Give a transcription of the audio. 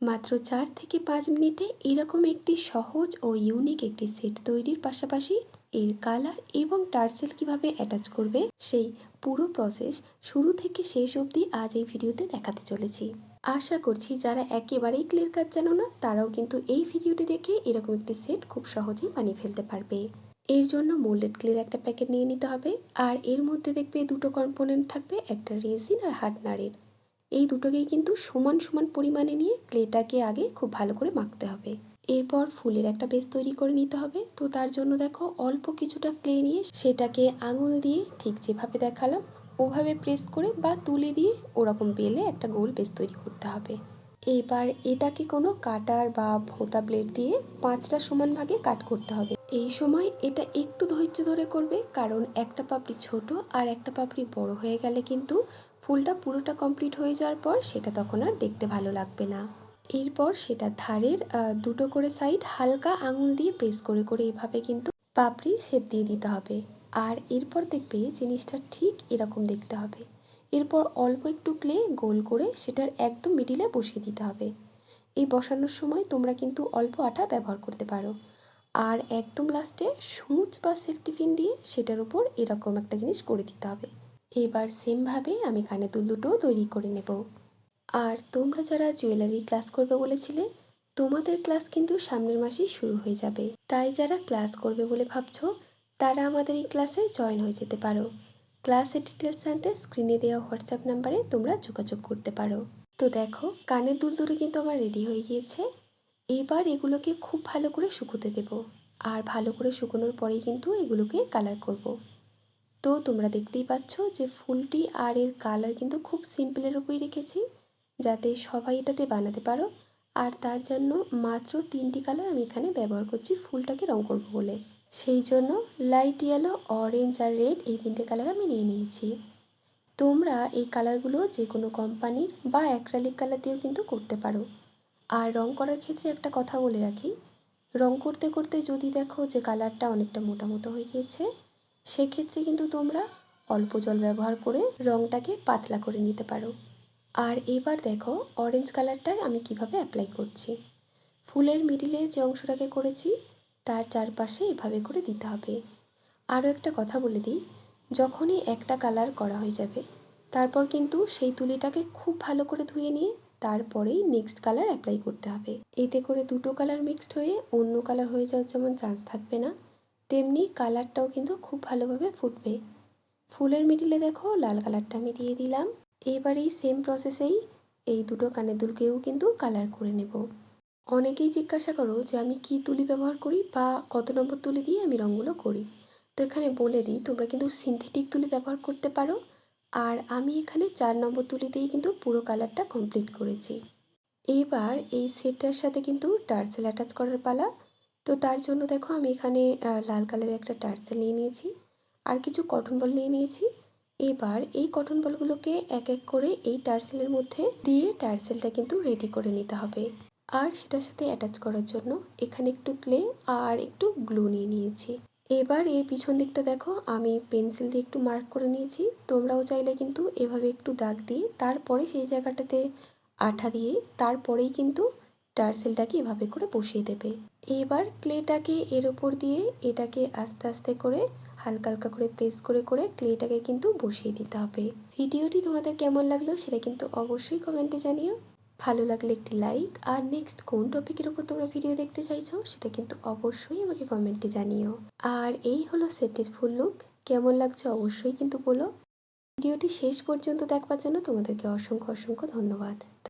মাত্র 4 থেকে 5 মিনিটে এরকম একটি সহজ ও ইউনিক একটি সেট তৈরির পাশাপাশি এর কালার এবং টার্সেল কিভাবে অ্যাটাচ করবে সেই পুরো প্রসেস শুরু থেকে শেষ অবধি আজ এই ভিডিওতে দেখাতে চলেছি। আশা করছি যারা একেবারেই ক্লিয়ার কাজ জানো না তারাও কিন্তু এই ভিডিওটি দেখে এরকম একটি সেট খুব সহজেই বানিয়ে ফেলতে পারবে। এর জন্য মোল্ডেড ক্লের একটা প্যাকেট নিয়ে নিতে হবে, আর এর মধ্যে দেখবে দুটো কম্পোনেন্ট থাকবে, একটা রেজিন আর হার্ডনারের। এই দুটোকেই কিন্তু সমান সমান পরিমাণে নিয়ে ক্লেটাকে আগে খুব ভালো করে মাখতে হবে। এরপর ফুলের একটা বেস তৈরি করে নিতে হবে। তো তার জন্য দেখো অল্প কিছুটা ক্লে নিয়ে সেটাকে আঙুল দিয়ে ঠিক যেভাবে দেখালাম ওভাবে প্রেস করে বা তুলে দিয়ে ওরকম বেলে একটা গোল বেস তৈরি করতে হবে। এবার এটাকে কোনো কাটার বা ভোঁতা ব্লেড দিয়ে 5টা সমান ভাগে কাট করতে হবে। এই সময় এটা একটু ধৈর্য ধরে করবে, কারণ একটা পাপড়ি ছোট আর একটা পাপড়ি বড় হয়ে গেলে কিন্তু ফুলটা পুরোটা কমপ্লিট হয়ে যাওয়ার পর সেটা তখন আর দেখতে ভালো লাগবে না। এরপর সেটা ধারের দুটো করে সাইড হালকা আঙুল দিয়ে প্রেস করে করে এভাবে কিন্তু পাপড়ি শেপ দিয়ে দিতে হবে। আর এরপর দেখবে জিনিসটা ঠিক এরকম দেখতে হবে। এরপর অল্প একটু ক্লে গোল করে সেটার একদম মিডিলে বসিয়ে দিতে হবে। এই বসানোর সময় তোমরা কিন্তু অল্প আটা ব্যবহার করতে পারো। আর একদম লাস্টে সূচ বা সেফটি পিন দিয়ে সেটার উপর এরকম একটা জিনিস করে দিতে হবে। এবার সেমভাবে আমি কানের দুল দুটোও তৈরি করে নেব। আর তোমরা যারা জুয়েলারি ক্লাস করবে বলেছিলে, তোমাদের ক্লাস কিন্তু সামনের মাসেই শুরু হয়ে যাবে। তাই যারা ক্লাস করবে বলে ভাবছো তারা আমাদের এই ক্লাসে জয়েন হয়ে যেতে পারো। ক্লাসের ডিটেলস জানতে স্ক্রিনে দেওয়া হোয়াটসঅ্যাপ নাম্বারে তোমরা যোগাযোগ করতে পারো। তো দেখো কানের দুল দুটো কিন্তু আমার রেডি হয়ে গিয়েছে। এবার এগুলোকে খুব ভালো করে শুকোতে দেব। আর ভালো করে শুকোনোর পরেই কিন্তু এগুলোকে কালার করব। তো তোমরা দেখতেই পাচ্ছ যে ফুলটি আর এর কালার কিন্তু খুব সিম্পলের উপরেই রেখেছি, যাতে সবাই এটাতে বানাতে পারো। আর তার জন্য মাত্র 3টি কালার আমি এখানে ব্যবহার করছি ফুলটাকে রং করব বলে। সেই জন্য লাইট ইয়েলো, অরেঞ্জ আর রেড এই 3টে কালার আমি নিয়ে নিয়েছি। তোমরা এই কালারগুলো যে কোনো কোম্পানির বা অ্যাক্রিলিক কালার দিয়েও কিন্তু করতে পারো। আর রং করার ক্ষেত্রে একটা কথা বলে রাখি, রং করতে করতে যদি দেখো যে কালারটা অনেকটা মোটা মতো হয়ে গিয়েছে, সেক্ষেত্রে কিন্তু তোমরা অল্প জল ব্যবহার করে রংটাকে পাতলা করে নিতে পারো। আর এবার দেখো অরেঞ্জ কালারটা আমি কিভাবে অ্যাপ্লাই করছি। ফুলের মিডিলে যে অংশটাকে করেছি তার চারপাশে এভাবে করে দিতে হবে। আরও একটা কথা বলে দিই, যখনই একটা কালার করা হয়ে যাবে তারপর কিন্তু সেই তুলিটাকে খুব ভালো করে ধুয়ে নিয়ে তারপরেই নেক্সট কালার অ্যাপ্লাই করতে হবে। এতে করে দুটো কালার মিক্সড হয়ে অন্য কালার হয়ে যাওয়ার যেমন চান্স থাকবে না, তেমনি কালারটাও কিন্তু খুব ভালোভাবে ফুটবে। ফুলের মিডিলে দেখো লাল কালারটা আমি দিয়ে দিলাম। এবার এই সেম প্রসেসেই এই দুটো কানের দুলকেও কিন্তু কালার করে নেব। অনেকেই জিজ্ঞাসা করো যে আমি কি তুলি ব্যবহার করি বা কত নম্বর তুলি দিয়ে আমি রঙগুলো করি। তো এখানে বলে দিই, তোমরা কিন্তু সিনথেটিক তুলি ব্যবহার করতে পারো। আর আমি এখানে 4 নম্বর তুলি দিয়েই কিন্তু পুরো কালারটা কমপ্লিট করেছি। এবার এই সেটটার সাথে কিন্তু টার্সেল অ্যাটাচ করার পালা। তো তার জন্য দেখো আমি এখানে লাল কালারের একটা টার্সেল নিয়ে নিয়েছি আর কিছু কটন বল নিয়ে নিয়েছি। এবার এই কটন বলগুলোকে এক এক করে এই টার্সেলের মধ্যে দিয়ে টার্সেলটা কিন্তু রেডি করে নিতে হবে। আর সেটার সাথে অ্যাটাচ করার জন্য এখানে একটু ক্লে আর একটু গ্লু নিয়ে নিয়েছি। এবার এর পিছন দিকটা দেখো আমি পেন্সিল দিয়ে একটু মার্ক করে নিয়েছি। তোমরাও চাইলে কিন্তু এভাবে একটু দাগ দিয়ে তারপরে সেই জায়গাটাতে আঠা দিয়ে তারপরেই কিন্তু টার্সেলটাকে এভাবে করে বসিয়ে দেবে। এবার ক্লেটাকে এর ওপর দিয়ে এটাকে আস্তে আস্তে করে হালকা হালকা করে প্রেস করে করে ক্লেটাকে কিন্তু বসিয়ে দিতে হবে। ভিডিওটি তোমাদের কেমন লাগলো সেটা কিন্তু অবশ্যই কমেন্টে জানিও। ভালো লাগলে একটি লাইক, আর নেক্সট কোন টপিকের উপর তোমরা ভিডিও দেখতে চাইছো সেটা কিন্তু অবশ্যই আমাকে কমেন্টে জানিও। আর এই হলো সেটের ফুল লুক। কেমন লাগছে অবশ্যই কিন্তু বলো। ভিডিওটি শেষ পর্যন্ত দেখবার জন্য তোমাদেরকে অসংখ্য অসংখ্য ধন্যবাদ।